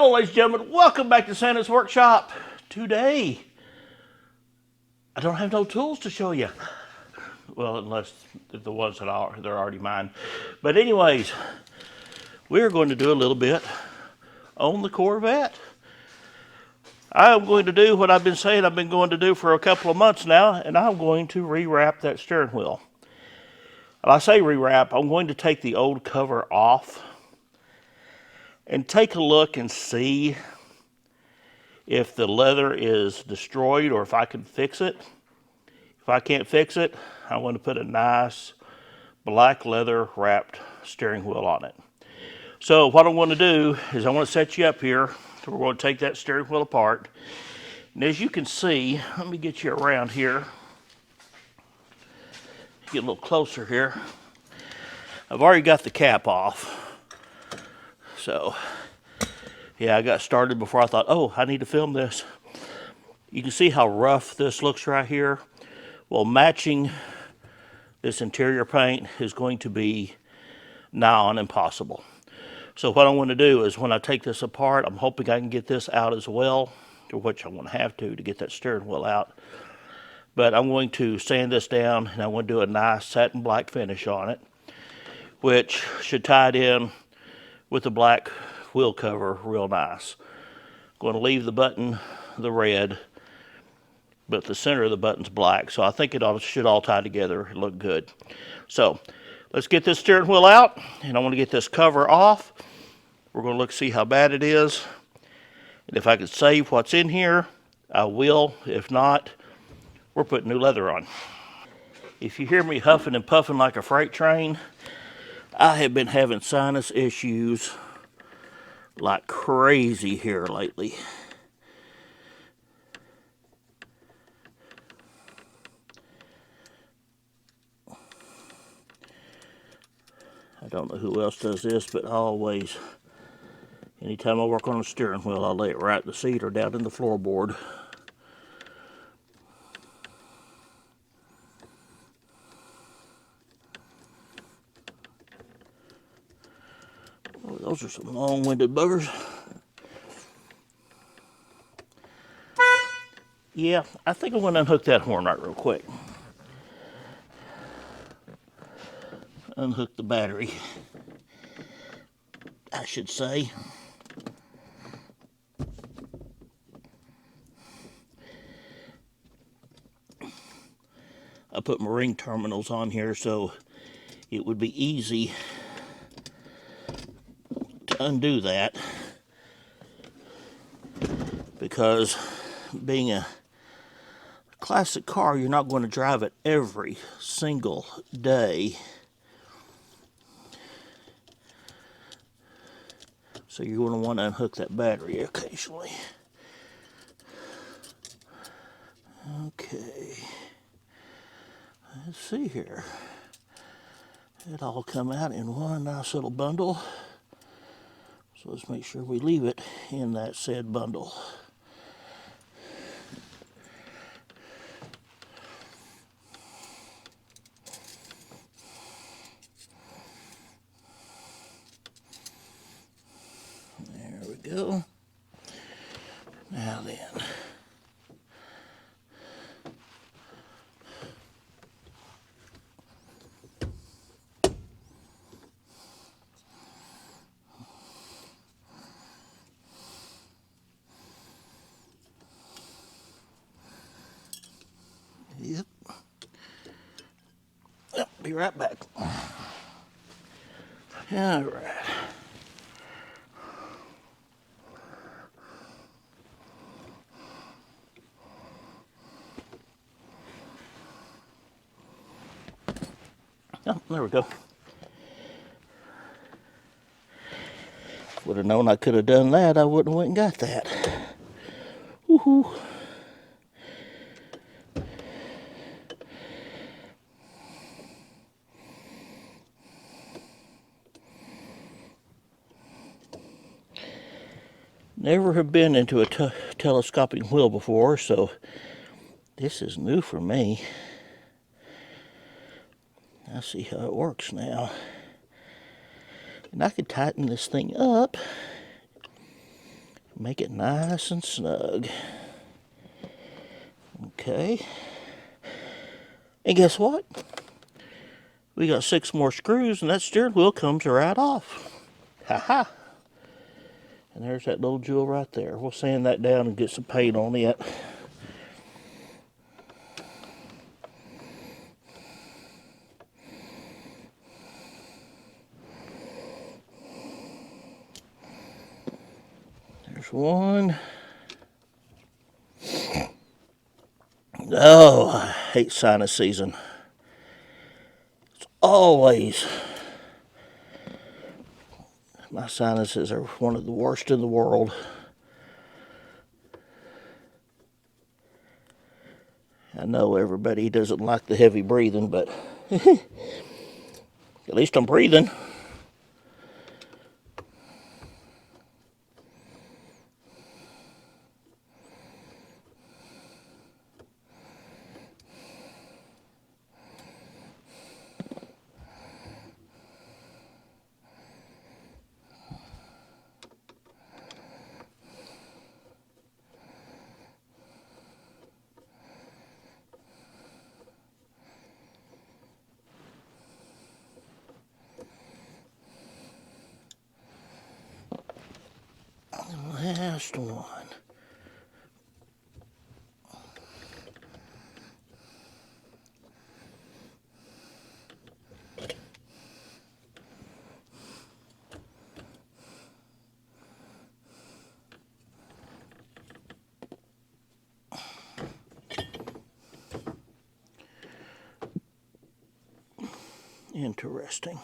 Hello, ladies and gentlemen. Welcome back to Santa's Workshop. Today, I don't have no tools to show you. Well, unless the ones that they're already mine. But anyways, we're going to do a little bit on the Corvette. I'm going to do what I've been saying I've been going to do for a couple of months now, and I'm going to rewrap that steering wheel. When I say rewrap, I'm going to take the old cover off and take a look and see if the leather is destroyed or if I can fix it. If I can't fix it, I want to put a nice black leather wrapped steering wheel on it. So what I want to do is I want to set you up here. So we're going to take that steering wheel apart. And as you can see, let me get you around here. Get a little closer here. I've already got the cap off. So, yeah, I got started before I thought, oh, I need to film this. You can see how rough this looks right here. Well, matching this interior paint is going to be nigh on impossible. So what I want to do is when I take this apart, I'm hoping I can get this out as well, which I'm going to have to get that steering wheel out. But I'm going to sand this down and I'm going to do a nice satin black finish on it, which should tie it in with the black wheel cover real nice. Going to leave the button the red, but the center of the button's black, so I think it should all tie together and look good. So let's get this steering wheel out, and I want to get this cover off. We're going to look see how bad it is, and if I can save what's in here, I will. If not, we're putting new leather on. If you hear me huffing and puffing like a freight train, I have been having sinus issues like crazy here lately. I don't know who else does this, but I always, anytime I work on a steering wheel, I lay it right in the seat or down in the floorboard. Oh, those are some long-winded buggers. Yeah, I think I'm going to unhook that horn right real quick. Unhook the battery, I should say. I put my ring terminals on here so it would be easy to undo that, because being a classic car, you're not going to drive it every single day. So you're going to want to unhook that battery occasionally. Okay. Let's see here. It all come out in one nice little bundle. So let's make sure we leave it in that said bundle. There we go. Now then. Yep. Yep, be right back. All right. Oh, there we go. Would have known I could have done that, I wouldn't have went and got that. Woohoo. Never have been into a telescoping wheel before, so this is new for me. I see how it works now. And I could tighten this thing up Make it nice and snug. Okay. And guess what? We got 6 more screws and that steering wheel comes right off. Ha-ha. And there's that little jewel right there. We'll sand that down and get some paint on it. There's one. Oh, I hate sinus season. It's always... My sinuses are one of the worst in the world. I know everybody doesn't like the heavy breathing, but at least I'm breathing. Last one. Interesting.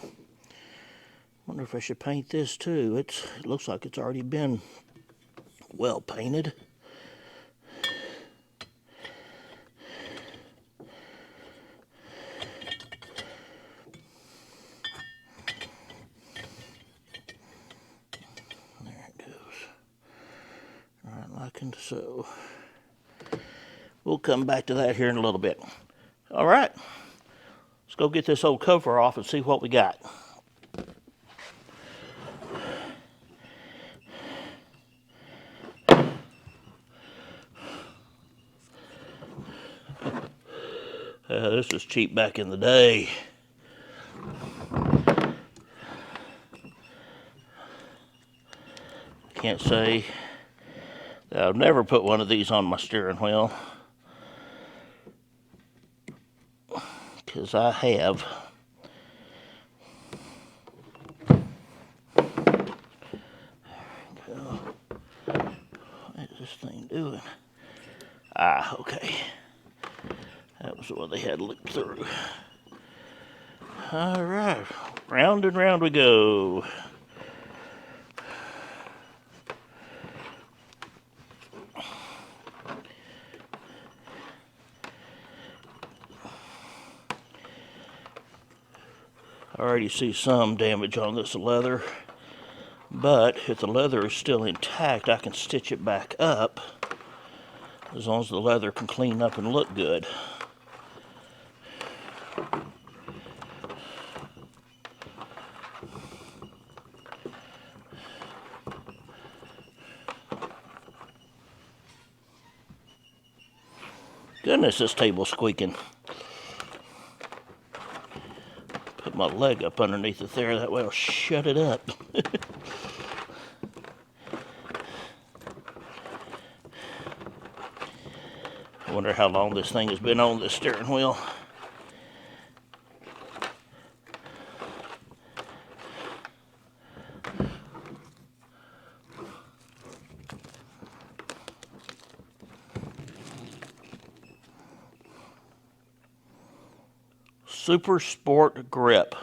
Wonder if I should paint this too. It looks like it's already been well painted. There it goes. Right, like and so. We'll come back to that here in a little bit. All right. Let's go get this old cover off and see what we got. This was cheap back in the day. Can't say that I've never put one of these on my steering wheel, because I have. What is this thing doing? Ah, okay. That was what they had looked through. All right, round and round we go. I already see some damage on this leather, but if the leather is still intact, I can stitch it back up as long as the leather can clean up and look good. Goodness, this table's squeaking. Put my leg up underneath it there, that way I'll shut it up. I wonder how long this thing has been on this steering wheel. Super Sport Grip,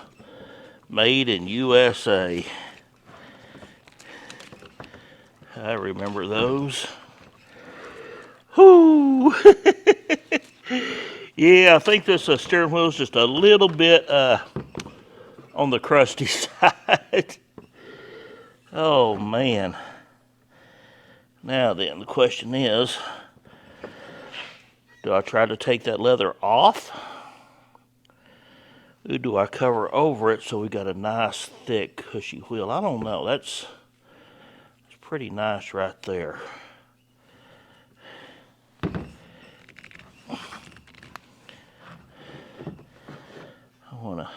made in USA. I remember those. Whoo! Yeah, I think this steering wheel is just a little bit on the crusty side. Oh man. Now then, the question is, do I try to take that leather off? Or do I cover over it so we got a nice, thick, cushy wheel? I don't know. That's pretty nice right there. I want to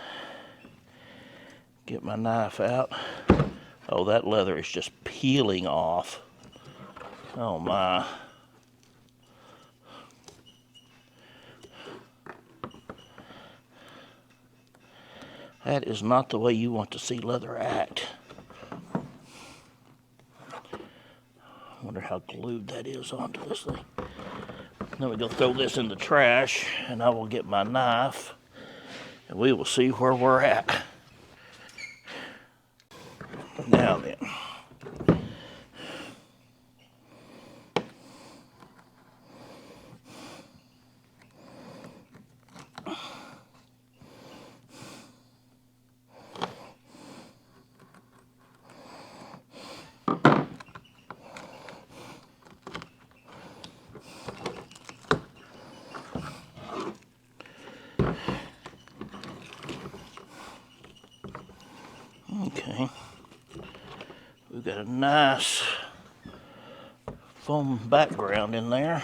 get my knife out. Oh, that leather is just peeling off. Oh my. That is not the way you want to see leather act. I wonder how glued that is onto this thing. Then we go throw this in the trash, and I will get my knife, and we will see where we're at. Now then. Okay, we've got a nice foam background in there.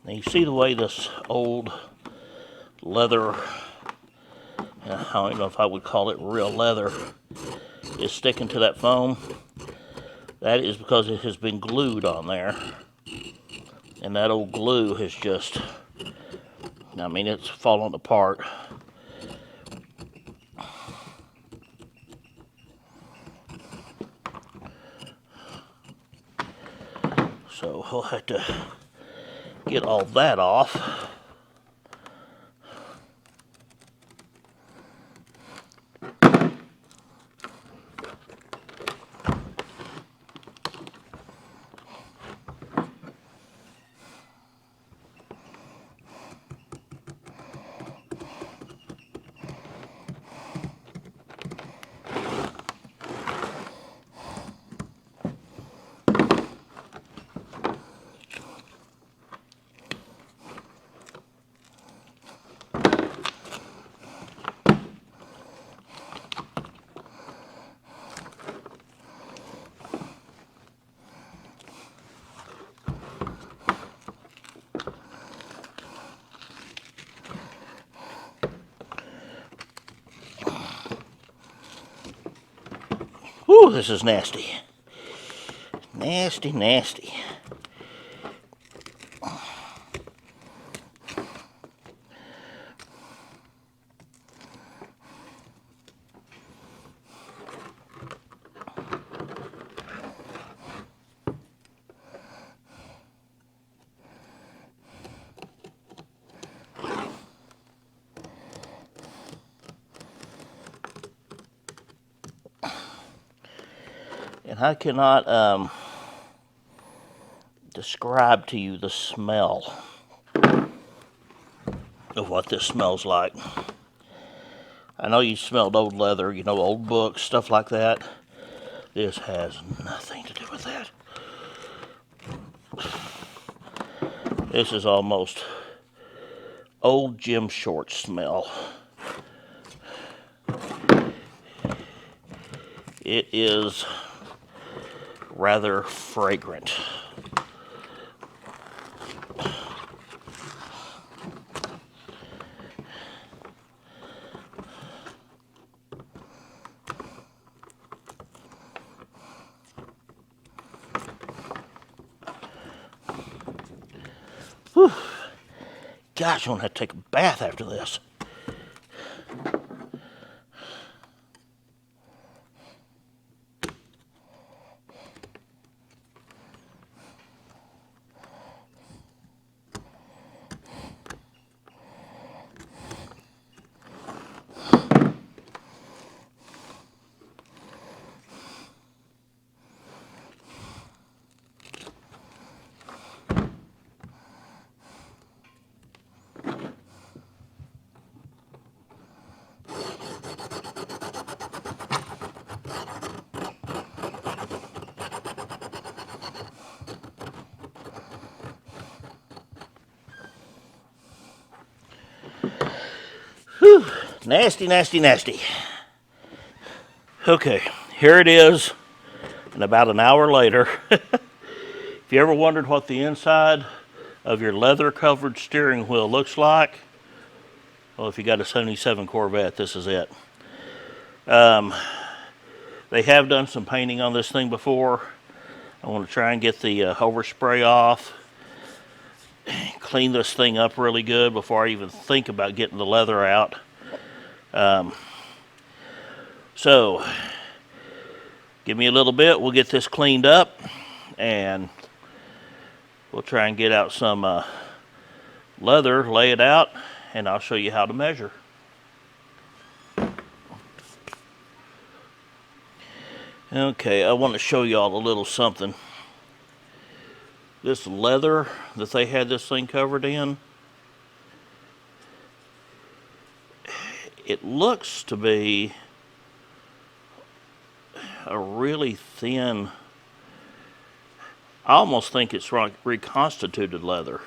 Now you see the way this old leather, I don't know if I would call it real leather, is sticking to that foam? That is because it has been glued on there. And that old glue has just, I mean, it's falling apart. So we'll have to get all that off. Whew, this is nasty. Nasty, nasty. And I cannot describe to you the smell of what this smells like. I know you smelled old leather, you know, old books, stuff like that. This has nothing to do with that. This is almost old Jim Short smell. It is rather fragrant. Whew. Gosh, I'm gonna have to take a bath after this. Whew. Nasty, nasty, nasty. Okay, here it is, and about an hour later. If you ever wondered what the inside of your leather-covered steering wheel looks like, well, if you got a 77 Corvette, this is it. They have done some painting on this thing before. I want to try and get the overspray off, clean this thing up really good before I even think about getting the leather out. So, give me a little bit, we'll get this cleaned up, and we'll try and get out some leather, lay it out, and I'll show you how to measure. Okay, I want to show y'all a little something. This leather that they had this thing covered in, it looks to be a really thin, I almost think it's reconstituted leather.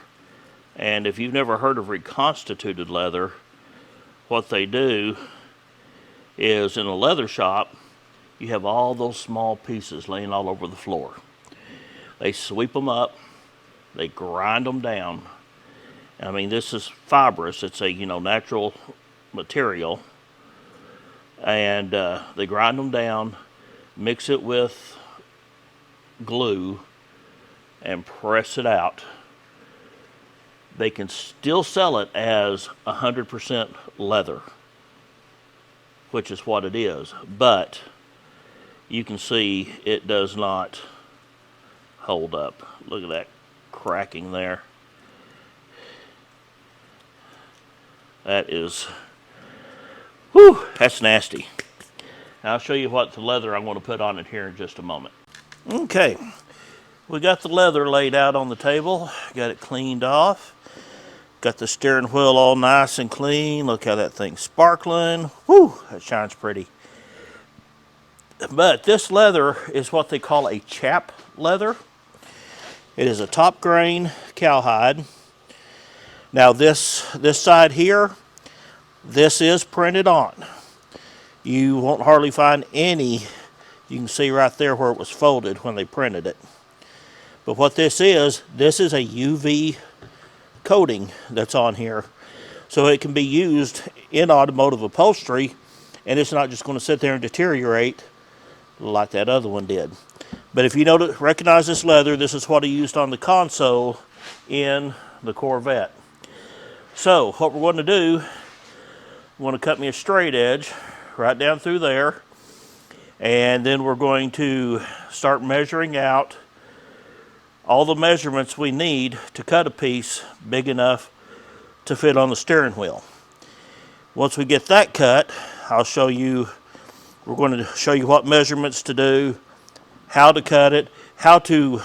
And if you've never heard of reconstituted leather, what they do is in a leather shop, you have all those small pieces laying all over the floor. They sweep them up, they grind them down. I mean, this is fibrous, it's a natural material, and they grind them down, mix it with glue, and press it out. They can still sell it as 100% leather, which is what it is, but you can see it does not hold up. Look at that cracking there. That is, whew, that's nasty. Now I'll show you what the leather I'm going to put on it here in just a moment. Okay, we got the leather laid out on the table, got it cleaned off. Got the steering wheel all nice and clean. Look how that thing's sparkling. Whew, that shines pretty. But this leather is what they call a chap leather. It is a top grain cowhide. Now this side here, this is printed on. You won't hardly find any. You can see right there where it was folded when they printed it. But what this is a UV coating that's on here, so it can be used in automotive upholstery, and it's not just going to sit there and deteriorate like that other one did. But if you recognize this leather, this is what he used on the console in the Corvette. So what we're going to do, we want to cut me a straight edge right down through there, and then we're going to start measuring out all the measurements we need to cut a piece big enough to fit on the steering wheel. Once we get that cut, I'll show you, we're going to show you what measurements to do, how to cut it, how to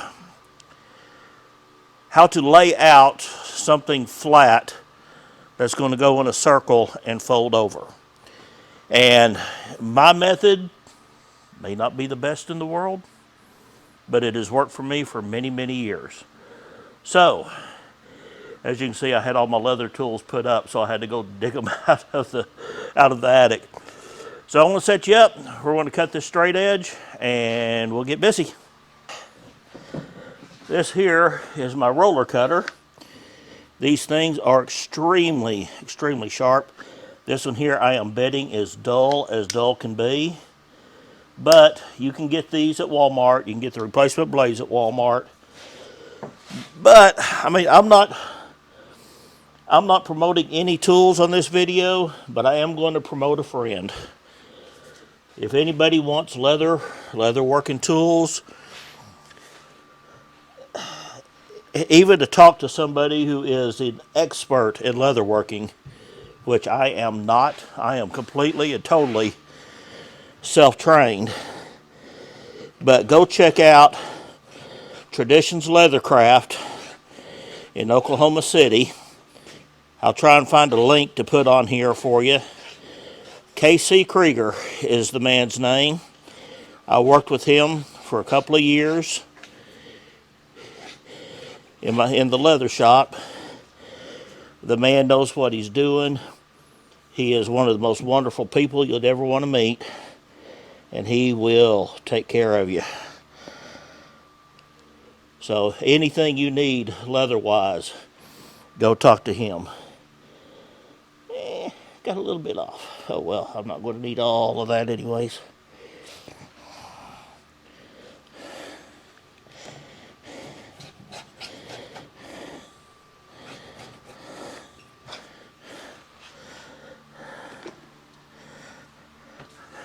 lay out something flat that's going to go in a circle and fold over. And my method may not be the best in the world, but it has worked for me for many, many years. So, as you can see, I had all my leather tools put up, so I had to go dig them out of the attic. So I'm going to set you up. We're going to cut this straight edge, and we'll get busy. This here is my roller cutter. These things are extremely, extremely sharp. This one here I am betting is dull as dull can be. But you can get these at Walmart. You can get the replacement blades at Walmart. But, I mean, I'm not promoting any tools on this video, but I am going to promote a friend. If anybody wants leather working tools, even to talk to somebody who is an expert in leather working, which I am not. I am completely and totally self-trained. But go check out Traditions Leathercraft in Oklahoma City. I'll try and find a link to put on here for you. K.C. Krieger is the man's name. I worked with him for a couple of years in the leather shop. The man knows what he's doing. He is one of the most wonderful people you'd ever want to meet, and he will take care of you. So anything you need leather-wise, go talk to him. Got a little bit off. Oh well, I'm not going to need all of that anyways.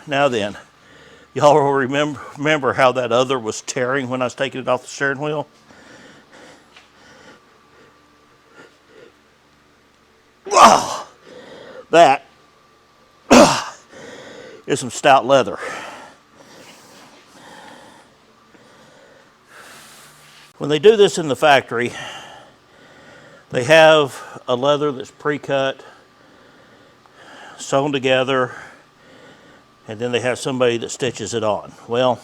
Now then, y'all will remember how that other was tearing when I was taking it off the steering wheel? Wow! That is some stout leather. When they do this in the factory, they have a leather that's pre-cut, sewn together, and then they have somebody that stitches it on. Well,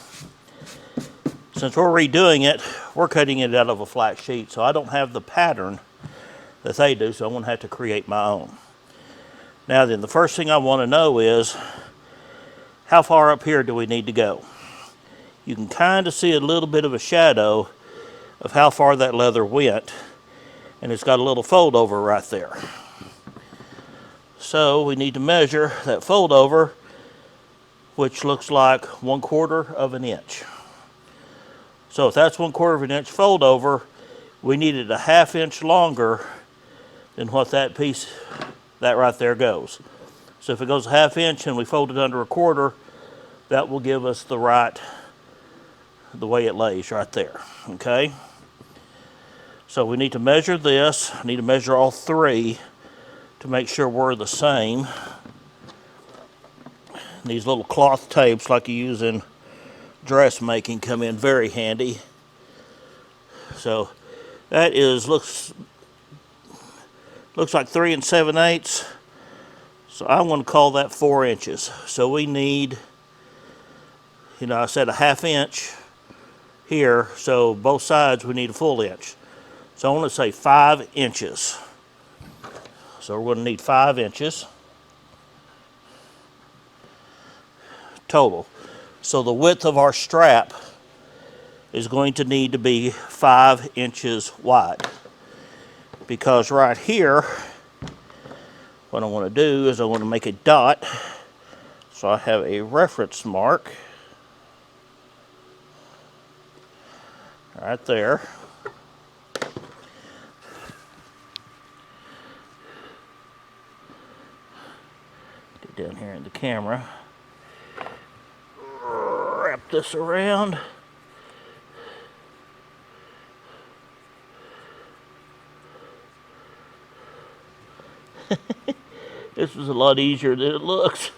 since we're redoing it, we're cutting it out of a flat sheet, so I don't have the pattern that they do, so I'm going to have to create my own. Now then, the first thing I want to know is, how far up here do we need to go? You can kind of see a little bit of a shadow of how far that leather went, and it's got a little fold over right there. So we need to measure that fold over, which looks like 1/4 of an inch. So if that's 1/4 of an inch fold over, we need it a 1/2 inch longer than what that piece, that right there goes. So if it goes a 1/2 inch and we fold it under 1/4, that will give us the way it lays right there, okay? So we need to measure this. I need to measure all three to make sure we're the same. These little cloth tapes like you use in dressmaking come in very handy. So that is, looks like 3 7/8. So I want to call that 4 inches. So we need, I said a 1/2 inch here, so both sides we need a full inch. So I want to say 5 inches. So we're going to need 5 inches total. So the width of our strap is going to need to be 5 inches wide. Because right here, what I want to do is I want to make a dot. So I have a reference mark right there. Get down here in the camera. Wrap this around. This is a lot easier than it looks.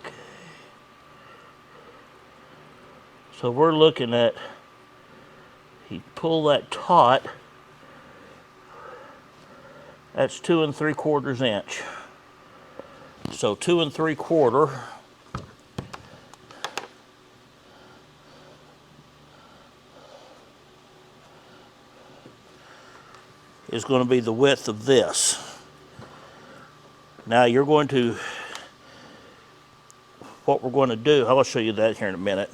Okay. So we're looking at, you pull that taut, that's 2 3/4 inch. So 2 3/4 is going to be the width of this. Now you're going to what we're going to do, I'll show you that here in a minute.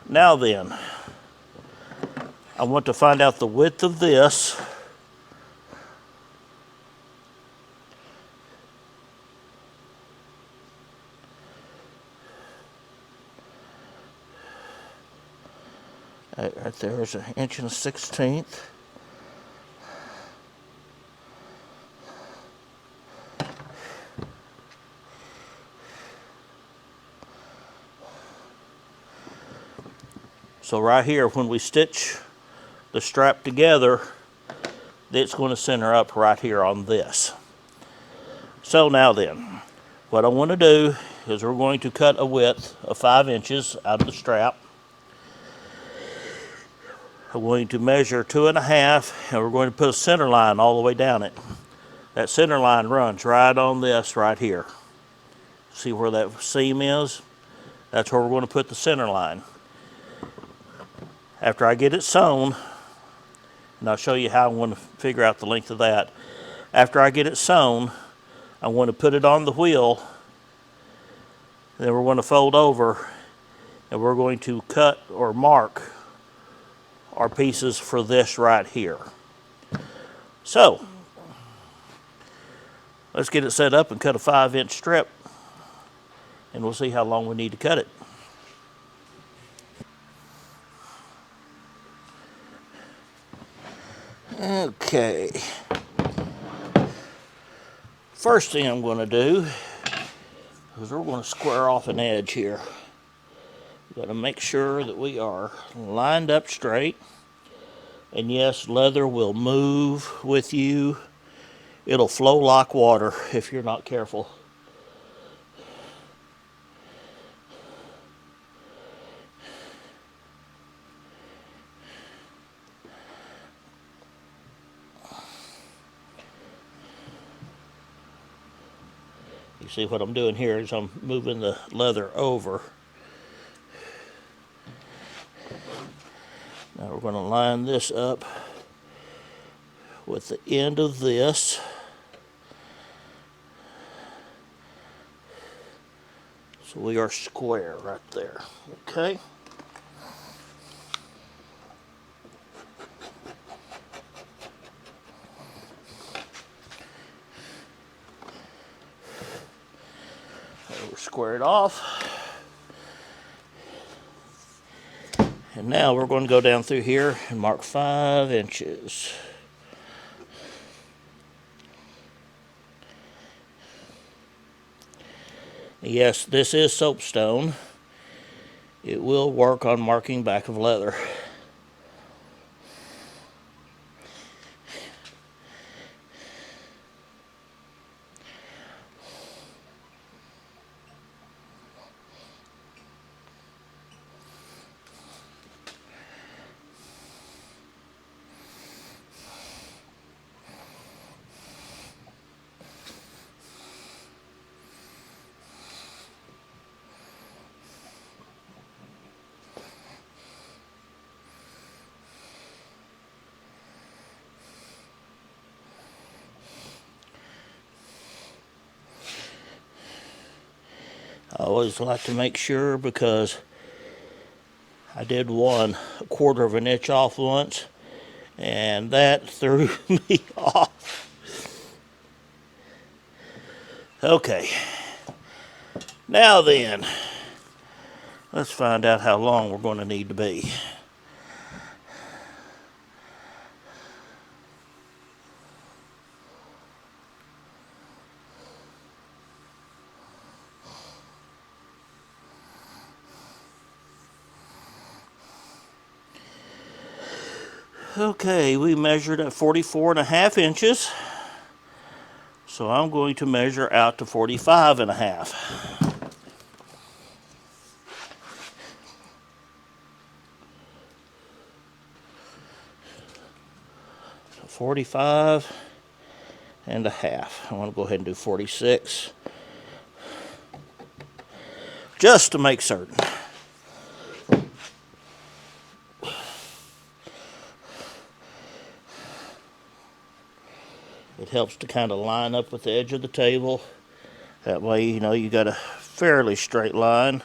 Now then, I want to find out the width of this. Right there is 1 1/16 inches. So right here, when we stitch the strap together, it's going to center up right here on this. So now then, what I want to do is we're going to cut a width of 5 inches out of the strap. I'm going to measure 2.5, and we're going to put a center line all the way down it. That center line runs right on this right here. See where that seam is? That's where we're going to put the center line. After I get it sewn, and I'll show you how I'm going to figure out the length of that. After I get it sewn, I'm going to put it on the wheel. Then we're going to fold over, and we're going to cut or mark our pieces for this right here. So, let's get it set up and cut a 5-inch strip, and we'll see how long we need to cut it. Okay. First thing I'm going to do is we're going to square off an edge here. We've got to make sure that we are lined up straight. And yes, leather will move with you. It'll flow like water if you're not careful. You see what I'm doing here is I'm moving the leather over. Now we're going to line this up with the end of this. So we are square right there, okay? We're squared off. And now we're going to go down through here and mark 5 inches. Yes, this is soapstone. It will work on marking back of leather. I always like to make sure, because I did 1/4 of an inch off once, and that threw me off. Okay, now then, let's find out how long we're going to need to be. Okay, we measured at 44.5 inches. So I'm going to measure out to 45.5. So 45.5. I want to go ahead and do 46. Just to make certain. It helps to kind of line up with the edge of the table. That way, you know, you got a fairly straight line.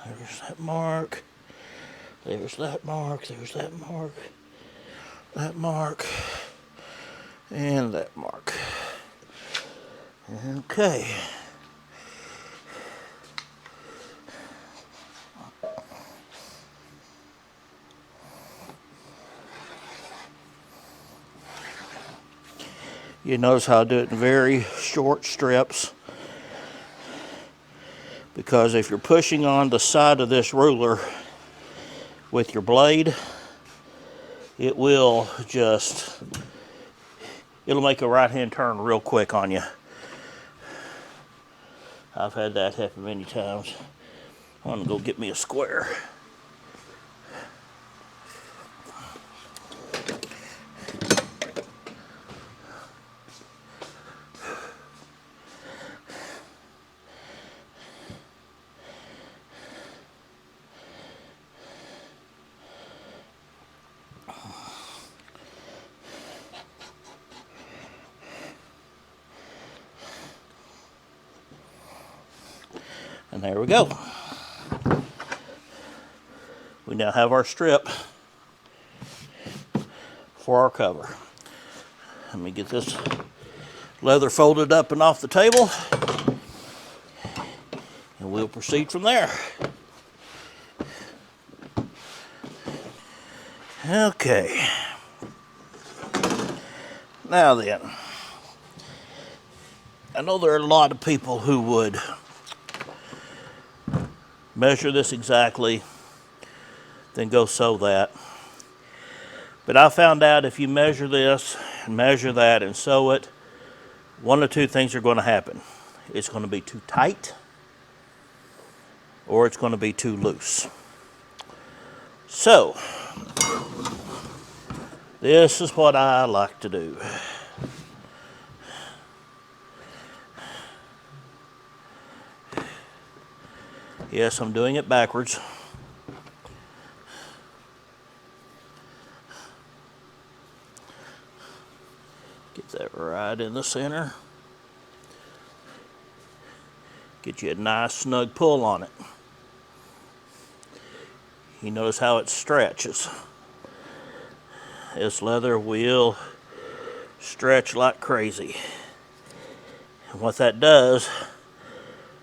There's that mark. There's that mark. There's that mark. That mark. And that mark. Okay. You notice how I do it in very short strips, because if you're pushing on the side of this ruler with your blade, it will just, it'll make a right-hand turn real quick on you. I've had that happen many times. I'm gonna go get me a square. And there we go. We now have our strip for our cover. Let me get this leather folded up and off the table, and we'll proceed from there. Okay. Now then, I know there are a lot of people who would measure this exactly, then go sew that. But I found out if you measure this, and measure that, and sew it, one of two things are going to happen. It's going to be too tight, or it's going to be too loose. So, this is what I like to do. Yes, I'm doing it backwards. Get that right in the center. Get you a nice snug pull on it. You notice how it stretches. This leather will stretch like crazy. And what that does,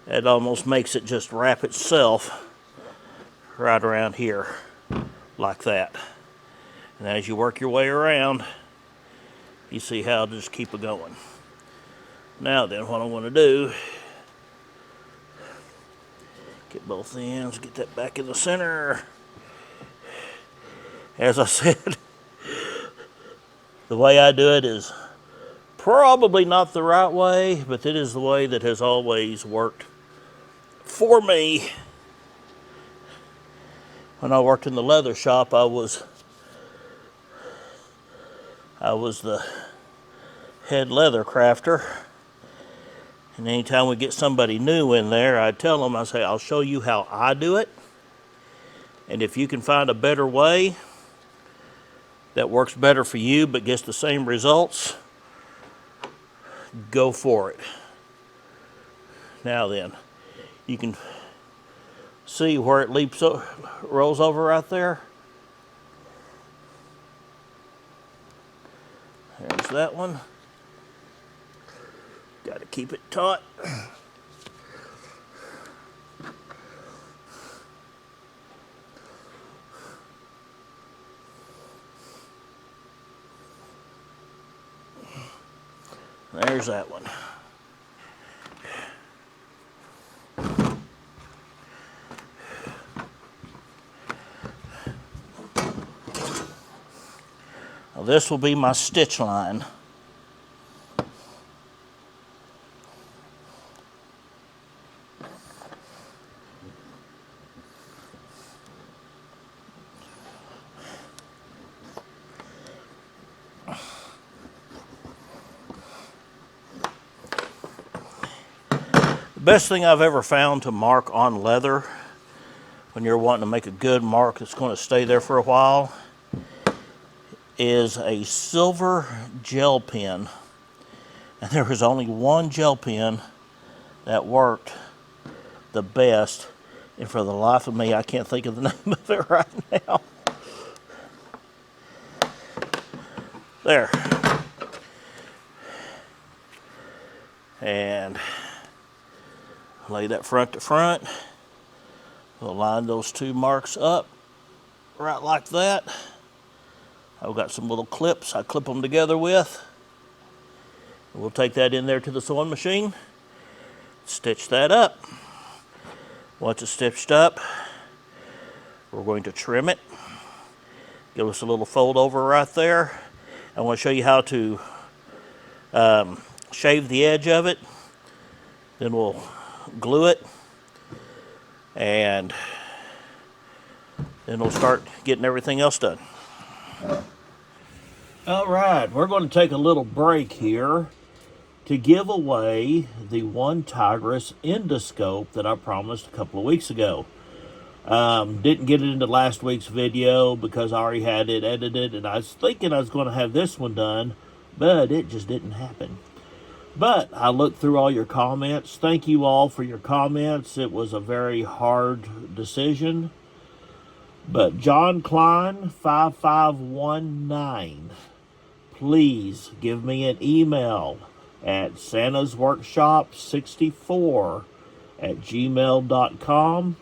it almost makes it just wrap itself right around here, like that. And as you work your way around, you see how it'll just keep it going. Now then, what I'm going to do, get both ends, get that back in the center. As I said, the way I do it is probably not the right way, but it is the way that has always worked for me. When I worked in the leather shop, I was the head leather crafter. And anytime we get somebody new in there, I tell them, I say, I'll show you how I do it. And if you can find a better way that works better for you but gets the same results, go for it. Now then, you can see where it rolls over right there. There's that one. Got to keep it taut. There's that one. Now this will be my stitch line. The best thing I've ever found to mark on leather, when you're wanting to make a good mark that's going to stay there for a while, is a silver gel pen. And there was only one gel pen that worked the best. And for the life of me, I can't think of the name of it right now. There. And lay that front to front. We'll line those two marks up right like that. I've got some little clips I clip them together with. We'll take that in there to the sewing machine, stitch that up. Once it's stitched up, we're going to trim it. Give us a little fold over right there. I want to show you how to shave the edge of it. Then we'll glue it, and then we'll start getting everything else done. All right, we're going to take a little break here to give away the one Tigris endoscope that I promised a couple of weeks ago. Didn't get it into last week's video because I already had it edited, and I was thinking I was going to have this one done, but it just didn't happen. But I looked through all your comments. Thank you all for your comments. It was a very hard decision. But John Klein 5519, please give me an email at santasworkshop64@gmail.com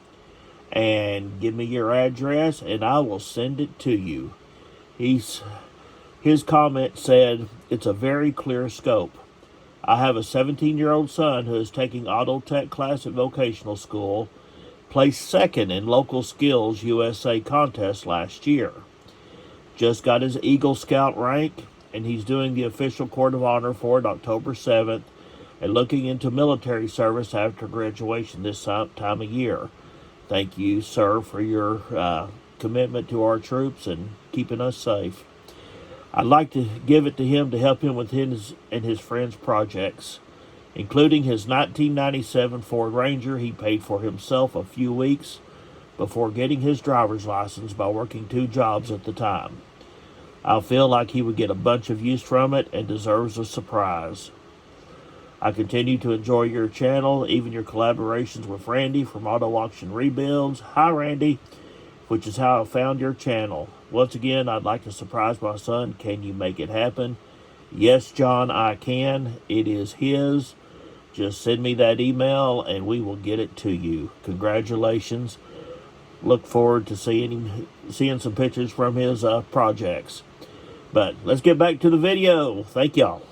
and give me your address and I will send it to you. His comment said, it's a very clear scope. I have a 17-year-old son who is taking auto tech class at vocational school, placed second in local skills USA contest last year. Just got his Eagle Scout rank, and he's doing the official Court of Honor for it October 7th, and looking into military service after graduation this time of year. Thank you, sir, for your commitment to our troops and keeping us safe. I'd like to give it to him to help him with his and his friends' projects, including his 1997 Ford Ranger he paid for himself a few weeks before getting his driver's license by working 2 jobs at the time. I feel like he would get a bunch of use from it and deserves a surprise. I continue to enjoy your channel, even your collaborations with Randy from Auto Auction Rebuilds. Hi, Randy, which is how I found your channel. Once again, I'd like to surprise my son. Can you make it happen? Yes, John, I can. It is his. Just send me that email and we will get it to you. Congratulations. Look forward to seeing some pictures from his projects. But let's get back to the video. Thank y'all.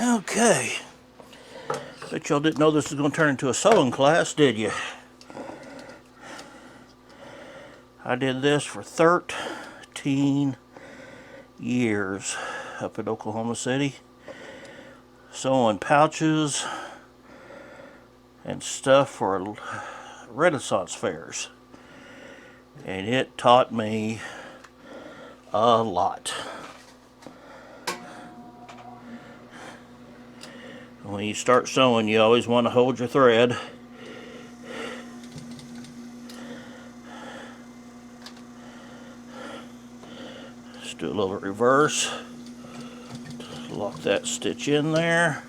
Okay. Bet y'all didn't know this was going to turn into a sewing class, did you? I did this for 13 years up in Oklahoma City, sewing pouches and stuff for Renaissance fairs, and it taught me a lot. When you start sewing, you always want to hold your thread. Just do a little reverse. Lock that stitch in there.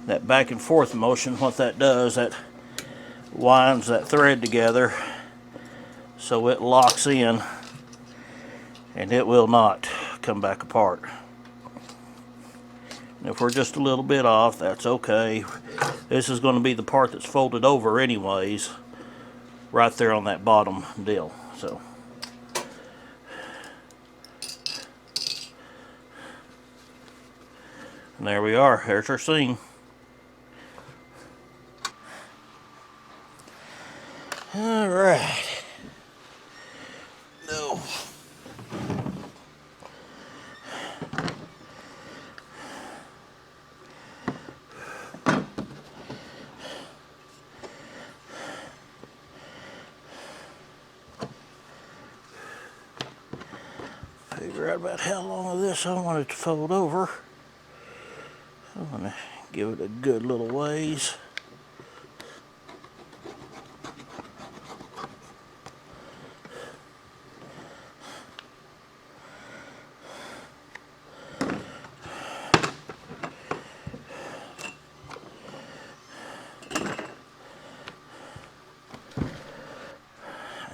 That back and forth motion, what that does, that winds that thread together so it locks in and it will not come back apart. And if we're just a little bit off, that's okay. This is going to be the part that's folded over anyways, right there on that bottom deal. So and there we are. There's our seam. All right. No. figure out about how long of this I want it to fold over. I'm going to give it a good little ways.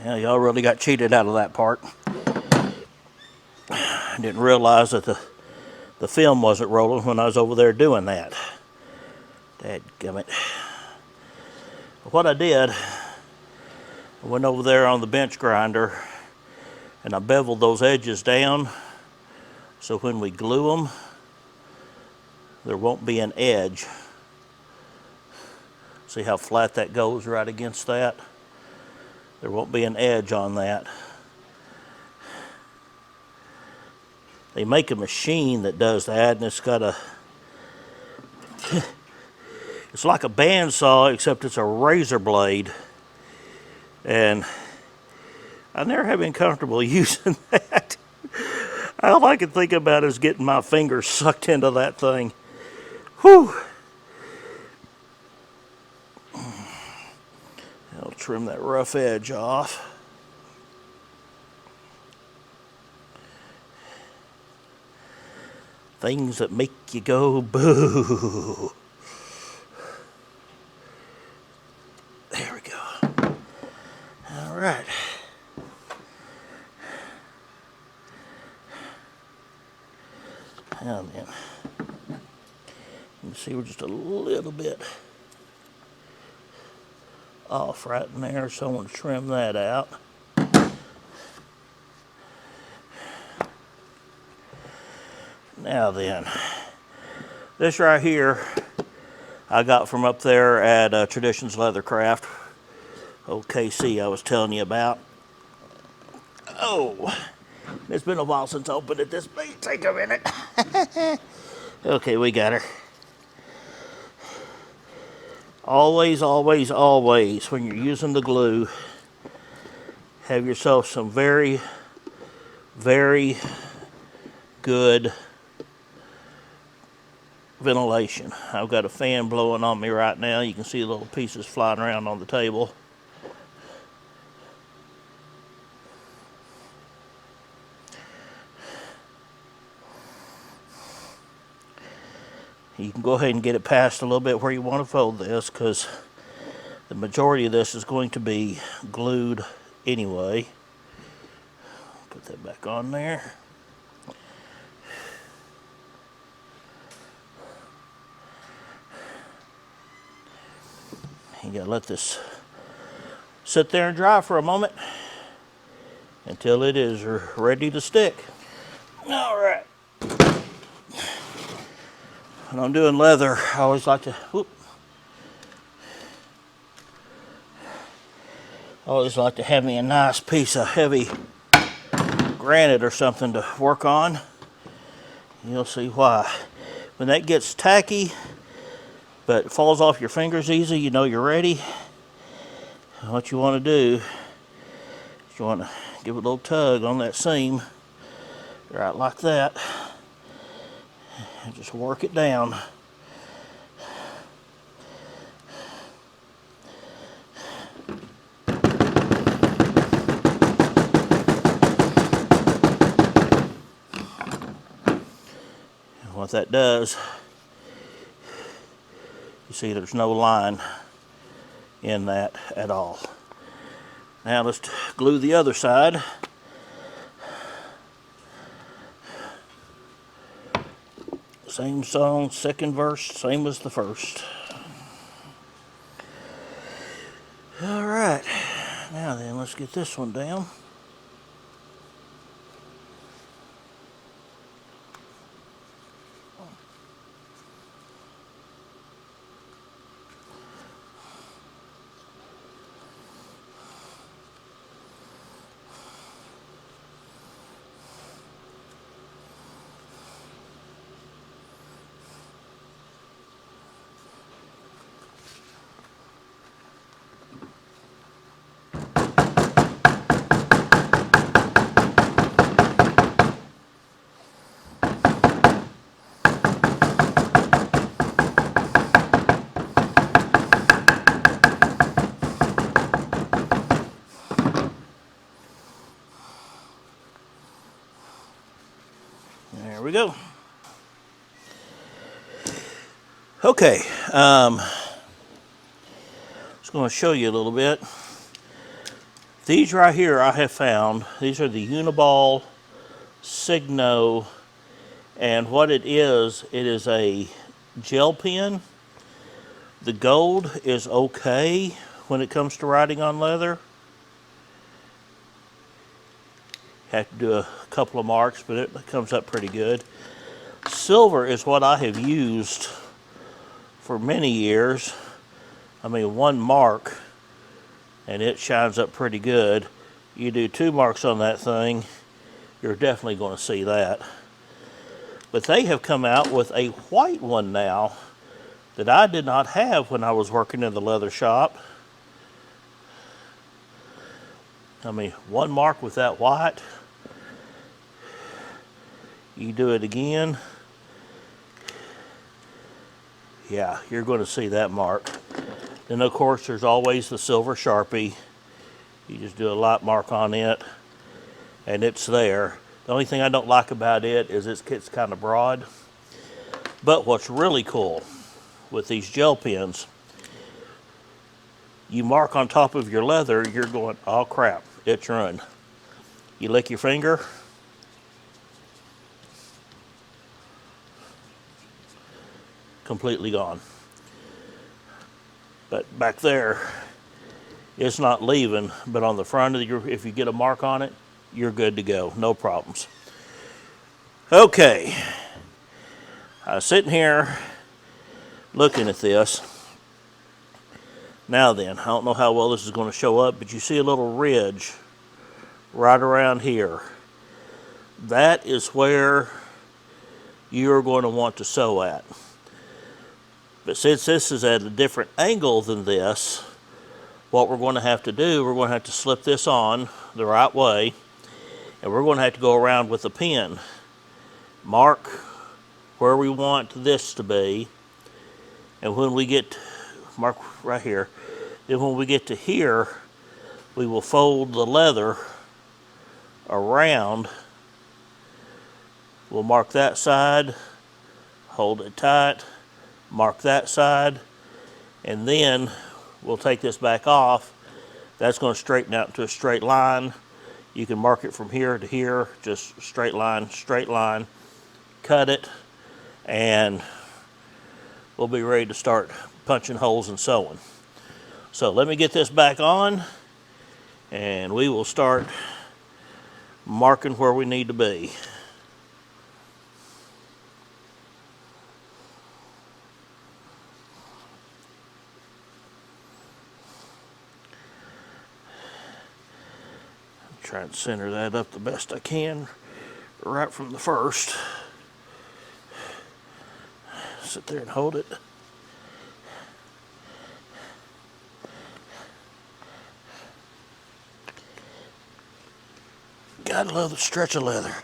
Yeah, y'all really got cheated out of that part. I didn't realize that the film wasn't rolling when I was over there doing that. Dadgummit. What I did, I went over there on the bench grinder and I beveled those edges down so when we glue them, there won't be an edge. See how flat that goes right against that? There won't be an edge on that. They make a machine that does that, and it's got a it's like a bandsaw except it's a razor blade, and I never have been comfortable using that. All I can think about is getting my fingers sucked into that thing. Whew. I'll trim that rough edge off. Things that make you go boo. There we go. All right. Now then, you can see we're just a little bit off right in there, so I'm going to trim that out. Now then, this right here I got from up there at Traditions Leathercraft, old KC I was telling you about. Oh, it's been a while since I opened it. This may take a minute. Okay, we got her. Always, always, always, when you're using the glue, have yourself some very, very good ventilation. I've got a fan blowing on me right now. You can see the little pieces flying around on the table. You can go ahead and get it past a little bit where you want to fold this, because the majority of this is going to be glued anyway. Put that back on there. You gotta let this sit there and dry for a moment until it is ready to stick. All right. When I'm doing leather, I always like to, have me a nice piece of heavy granite or something to work on. You'll see why. When that gets tacky, but it falls off your fingers easy, you know you're ready. What you want to do is you want to give it a little tug on that seam, right like that, and just work it down. And what that does, you see there's no line in that at all. Now let's glue the other side. Same song, second verse, same as the first. All right, now then, let's get this one down. Okay, just going to show you a little bit. These right here I have found, these are the Uniball Signo, and what it is a gel pen. The gold is okay when it comes to writing on leather. Have to do a couple of marks, but it comes up pretty good. Silver is what I have used for many years. I mean, one mark and it shines up pretty good. You do 2 marks on that thing, you're definitely going to see that. But they have come out with a white one now that I did not have when I was working in the leather shop. I mean, 1 mark with that white. You do it again. Yeah, you're going to see that mark. Then of course there's always the silver Sharpie. You just do a light mark on it and it's there. The only thing I don't like about it is it's kind of broad. But what's really cool with these gel pens, you mark on top of your leather, you're going, oh crap, it's ruined. You lick your finger, completely gone. But back there, it's not leaving, but on the front of your, if you get a mark on it, you're good to go, no problems. Okay, I was sitting here looking at this. Now then, I don't know how well this is going to show up, but you see a little ridge right around here. That is where you're going to want to sew at. But since this is at a different angle than this, what we're going to have to do, we're going to have to slip this on the right way, and we're going to have to go around with a pen. Mark where we want this to be, and when we get, mark right here, then when we get to here, we will fold the leather around. We'll mark that side, hold it tight, mark that side, and then we'll take this back off. That's going to straighten out into a straight line. You can mark it from here to here, just straight line, cut it, and we'll be ready to start punching holes and sewing. So let me get this back on, and we will start marking where we need to be. Try and center that up the best I can right from the first. Sit there and hold it. Gotta love the stretch of leather.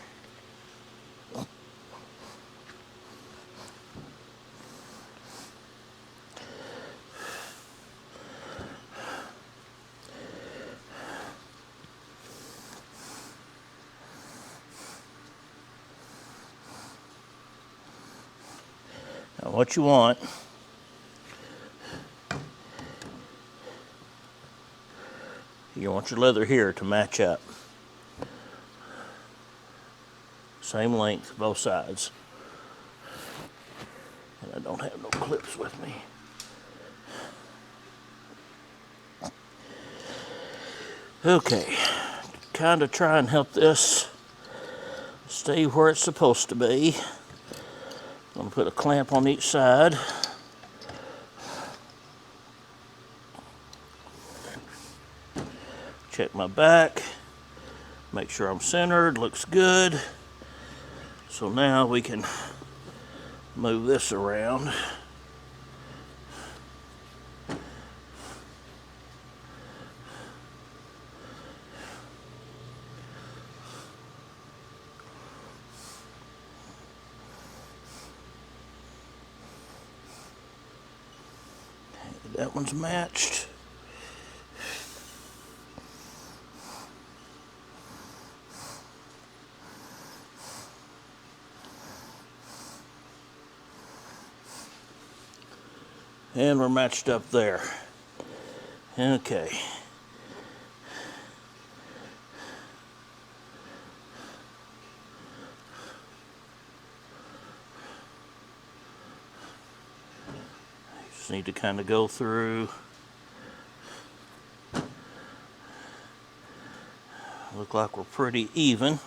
Now what you want, you want your leather here to match up. Same length, both sides. And I don't have no clips with me. Okay, kind of try and help this stay where it's supposed to be. I'm going to put a clamp on each side. Check my back, make sure I'm centered, looks good. So now we can move this around. That one's matched. And we're matched up there. Okay. Just need to kind of go through. Look like we're pretty even.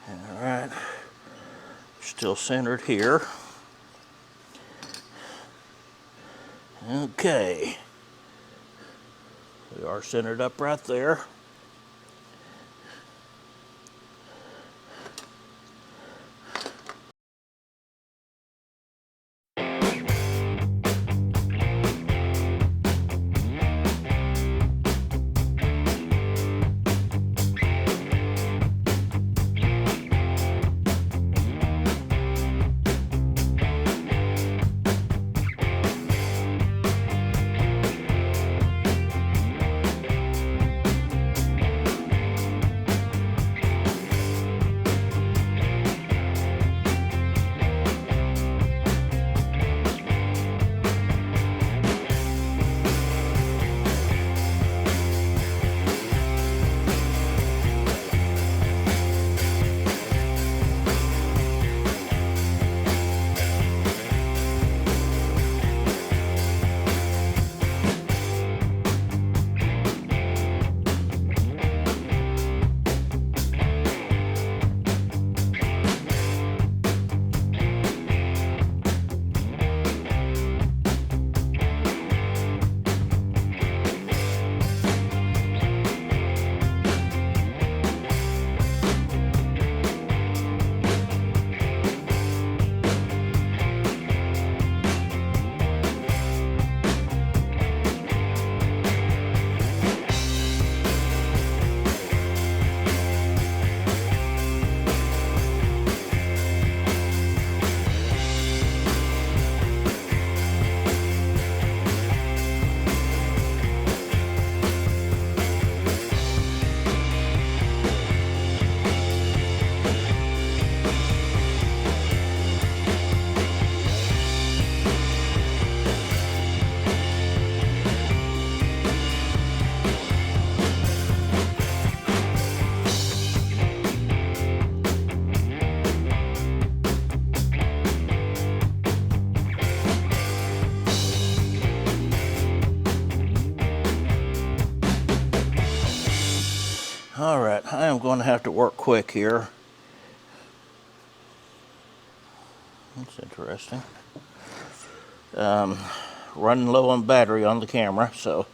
All right. Still centered here. Okay. We are centered up right there. All right, I am going to have to work quick here. That's interesting. Running low on battery on the camera, so.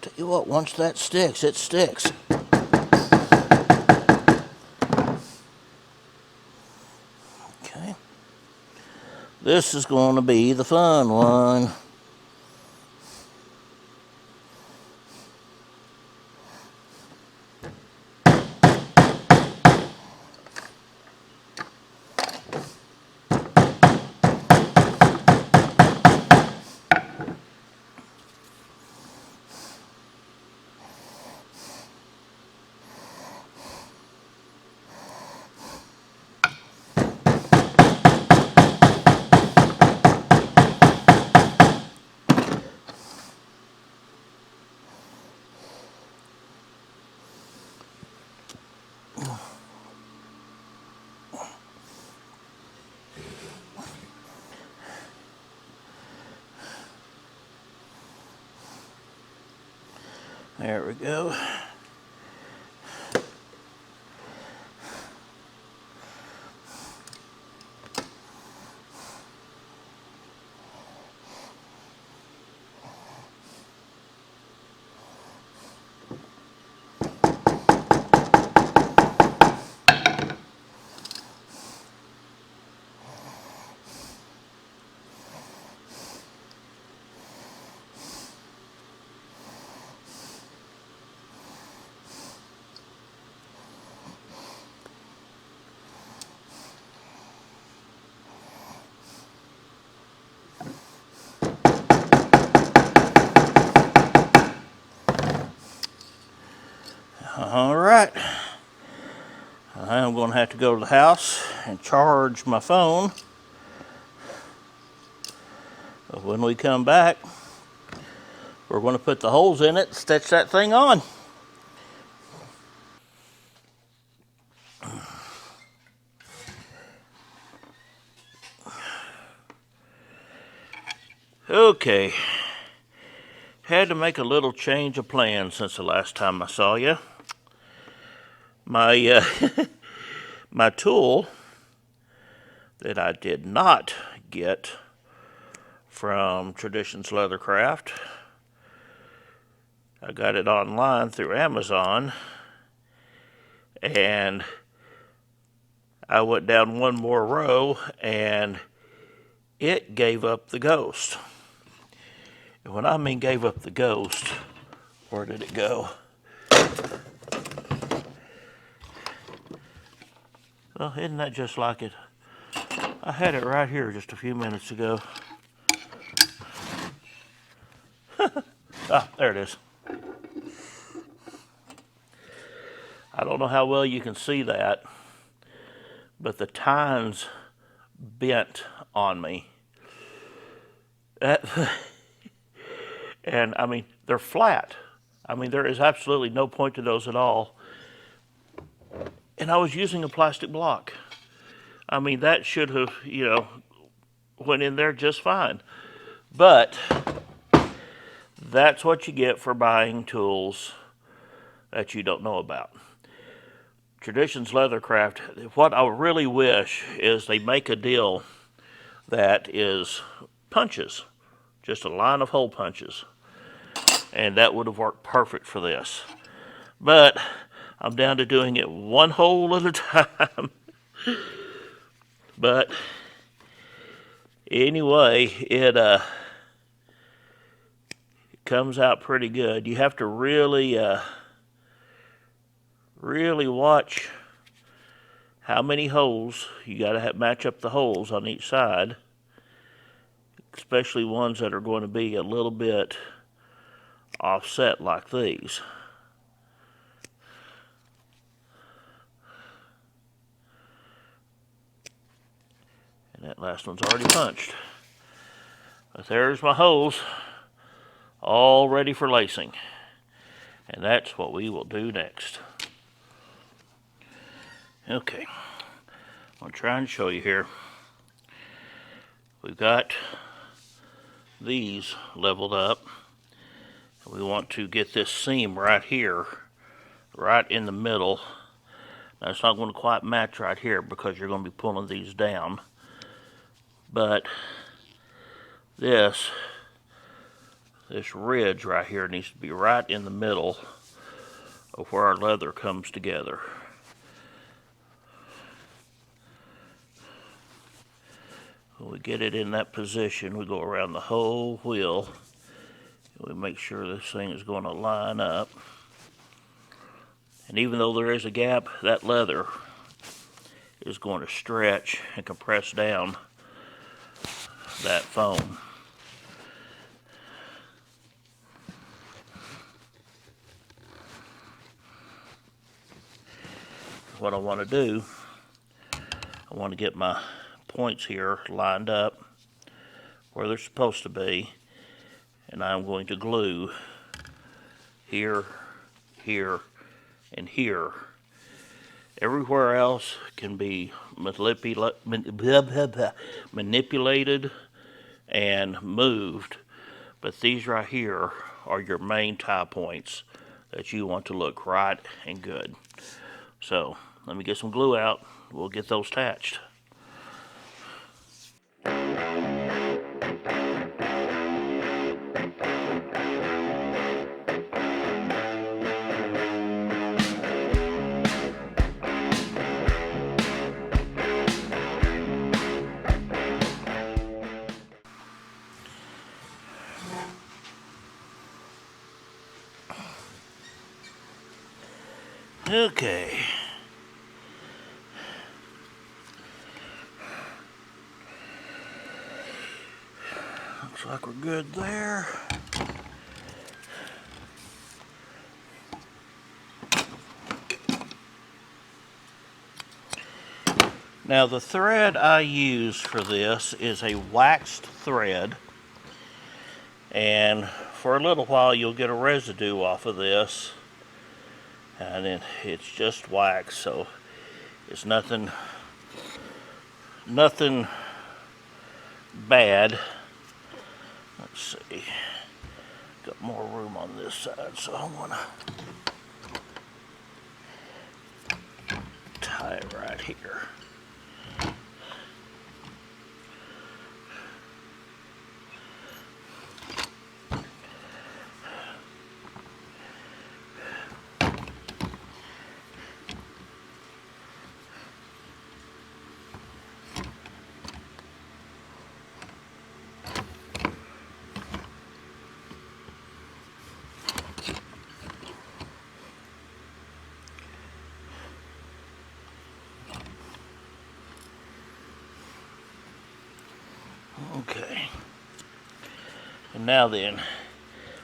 Tell you what, once that sticks, it sticks. Okay. This is going to be the fun one. There we go. I'm going to have to go to the house and charge my phone. But when we come back, we're going to put the holes in it, stitch that thing on. Okay, had to make a little change of plans since the last time I saw you. My my tool that I did not get from Traditions Leathercraft, I got it online through Amazon, and I went down one more row and it gave up the ghost. And when I mean gave up the ghost, where did it go? Well, isn't that just like it? I had it right here just a few minutes ago. Ah, there it is. I don't know how well you can see that, but the tines bent on me. And I mean, they're flat. I mean, there is absolutely no point to those at all. And I was using a plastic block. I mean, that should have, went in there just fine. But that's what you get for buying tools that you don't know about. Traditions Leathercraft, what I really wish is they make a deal that is punches, just a line of hole punches. And that would have worked perfect for this. But I'm down to doing it one hole at a time. But anyway, it comes out pretty good. You have to really watch how many holes. You got to match up the holes on each side, especially ones that are going to be a little bit offset like these. And that last one's already punched. But there's my holes, all ready for lacing. And that's what we will do next. Okay, I'm going to try and show you here. We've got these leveled up. We want to get this seam right here, right in the middle. Now it's not going to quite match right here because you're going to be pulling these down. But this ridge right here needs to be right in the middle of where our leather comes together. When we get it in that position, we go around the whole wheel. We make sure this thing is going to line up. And even though there is a gap, that leather is going to stretch and compress down that foam. What I want to do, I want to get my points here lined up where they're supposed to be, and I'm going to glue here, here, and here. Everywhere else can be manipulated and moved, but these right here are your main tie points that you want to look right and good. So let me get some glue out. We'll get those attached. Okay. Looks like we're good there. Now the thread I use for this is a waxed thread, and for a little while you'll get a residue off of this, and then it's just wax, so it's nothing bad. Let's see, got more room on this side, so I'm gonna tie it right here. Okay, and now then,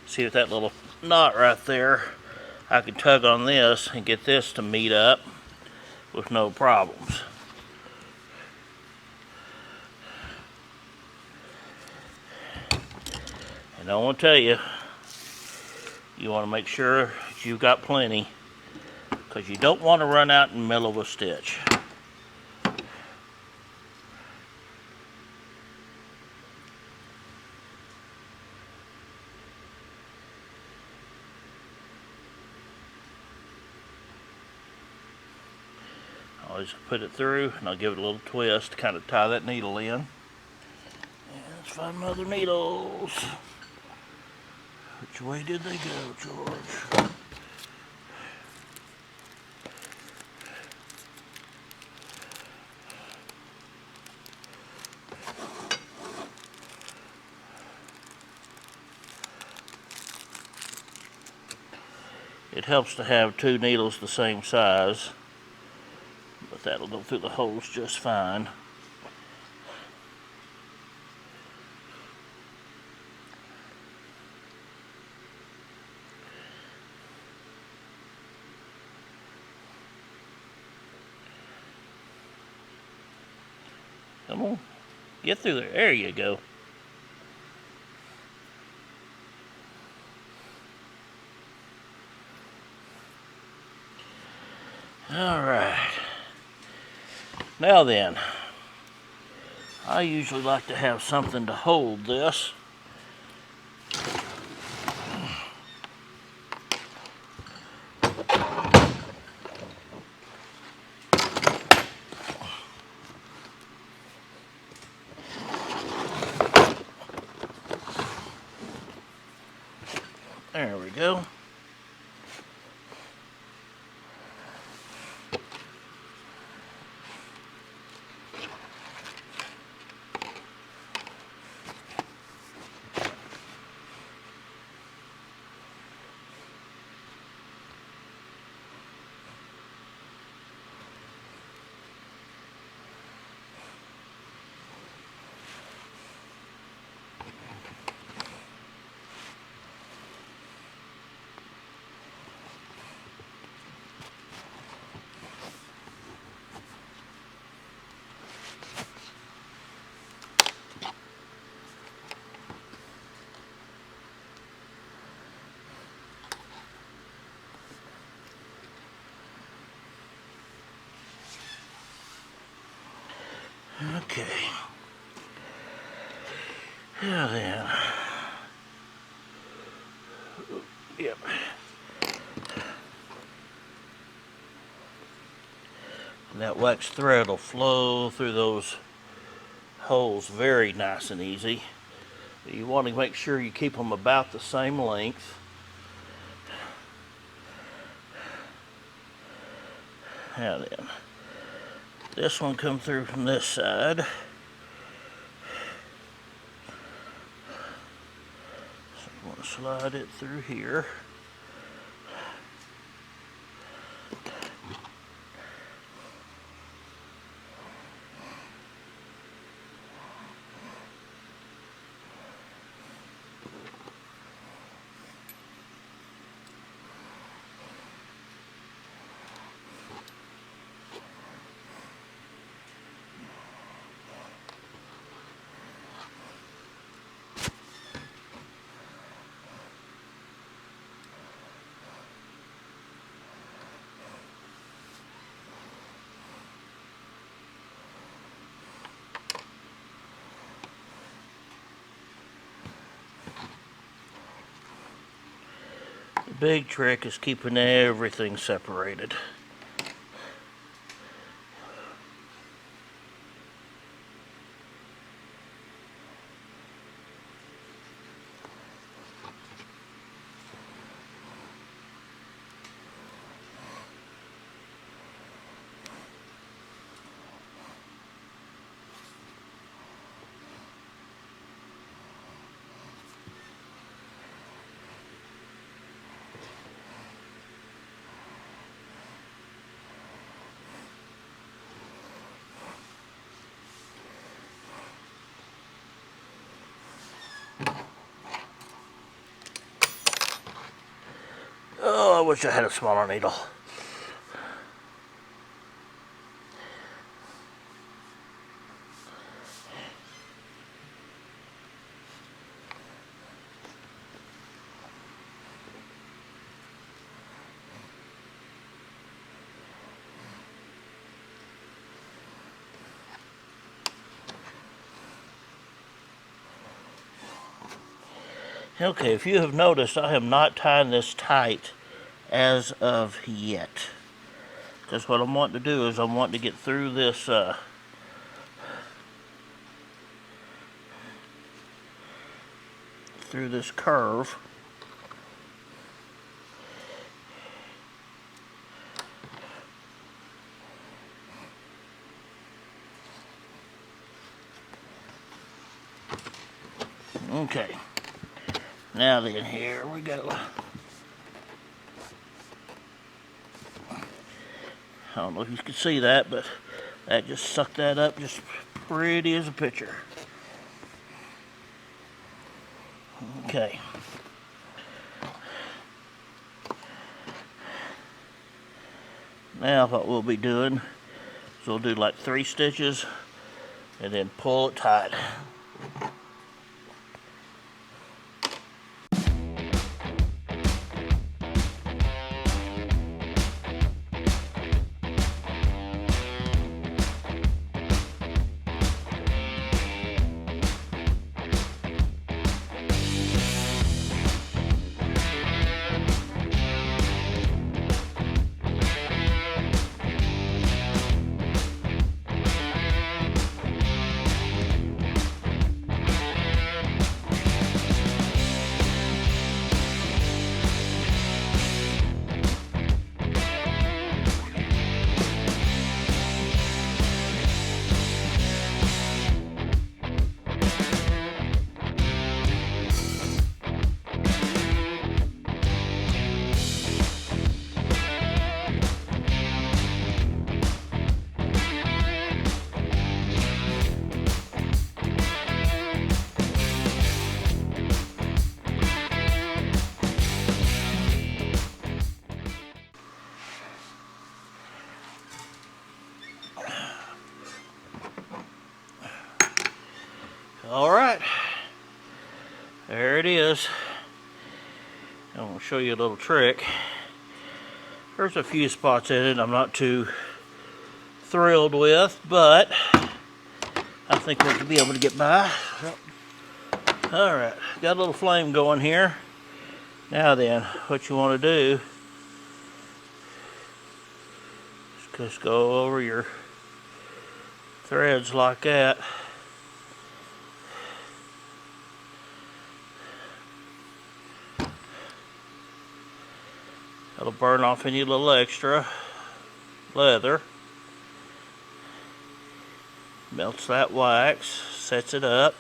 see with that little knot right there, I can tug on this and get this to meet up with no problems. And I want to tell you, you want to make sure that you've got plenty, because you don't want to run out in the middle of a stitch. Always put it through, and I'll give it a little twist to kind of tie that needle in. And let's find my other needles. Which way did they go, George? It helps to have two needles the same size, but that'll go through the holes just fine. Come on, get through there. There you go. All right. Now then, I usually like to have something to hold this. There we go. Okay. Now then. Yep. And that wax thread will flow through those holes very nice and easy. You want to make sure you keep them about the same length. Now then, this one come through from this side. So I'm going to slide it through here. big trick is keeping everything separated. Oh, I wish I had a smaller needle. Okay, if you have noticed, I am not tying this tight as of yet. Because what I'm wanting to do is I'm wanting to get through this curve. Okay. Now then, here we go. I don't know if you can see that, but that just sucked that up just pretty as a picture. Okay. Now what we'll be doing is we'll do like 3 stitches and then pull it tight. All right, there it is. I'm going to show you a little trick. There's a few spots in it I'm not too thrilled with, but I think we could be able to get by. All right, got a little flame going here. Now then, what you want to do is just go over your threads like that. That'll burn off any little extra leather. Melts that wax, sets it up.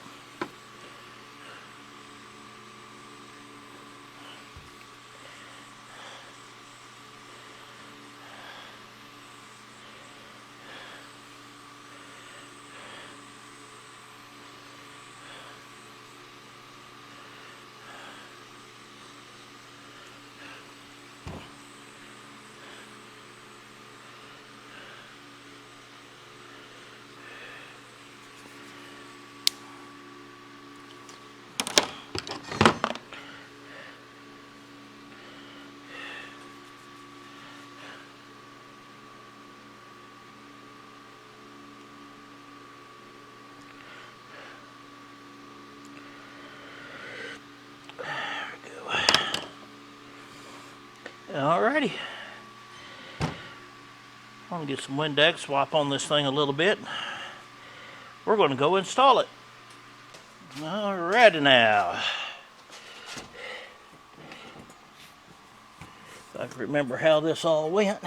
Alrighty. I'm gonna get some Windex, swap on this thing a little bit. We're gonna go install it. Alrighty now. If I can remember how this all went.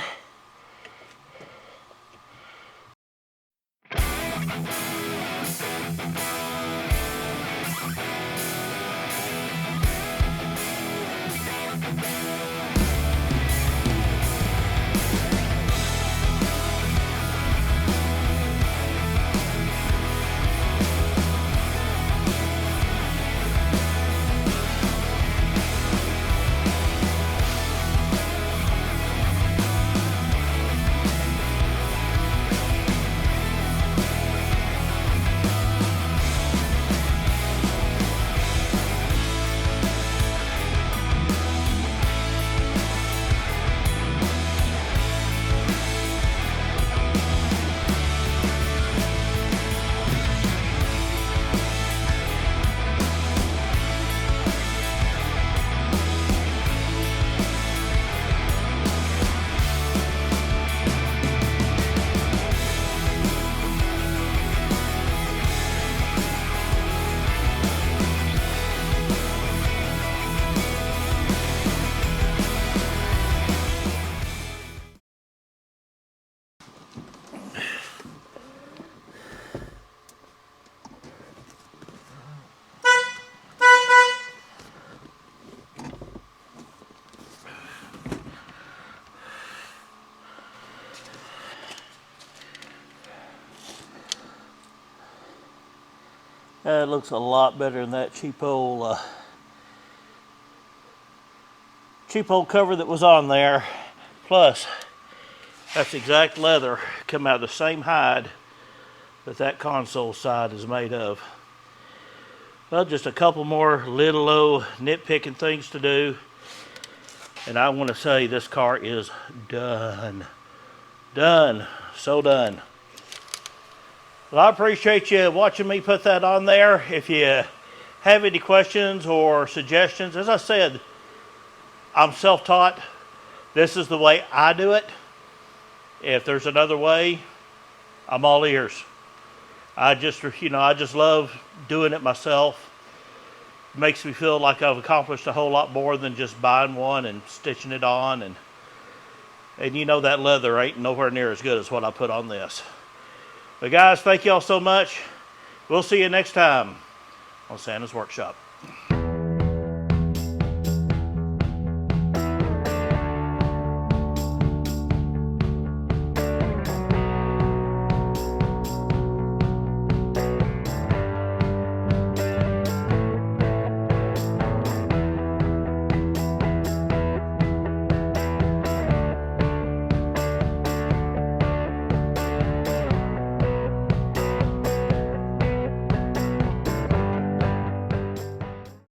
It looks a lot better than that cheap old cover that was on there. Plus, that's exact leather, come out of the same hide that console side is made of. Well, just a couple more little old nitpicking things to do, and I want to say this car is done. Done. So done. Well, I appreciate you watching me put that on there. If you have any questions or suggestions, as I said, I'm self-taught. This is the way I do it. If there's another way, I'm all ears. I just love doing it myself. It makes me feel like I've accomplished a whole lot more than just buying one and stitching it on. And you know that leather ain't nowhere near as good as what I put on this. But guys, thank y'all so much. We'll see you next time on Santa's Workshop.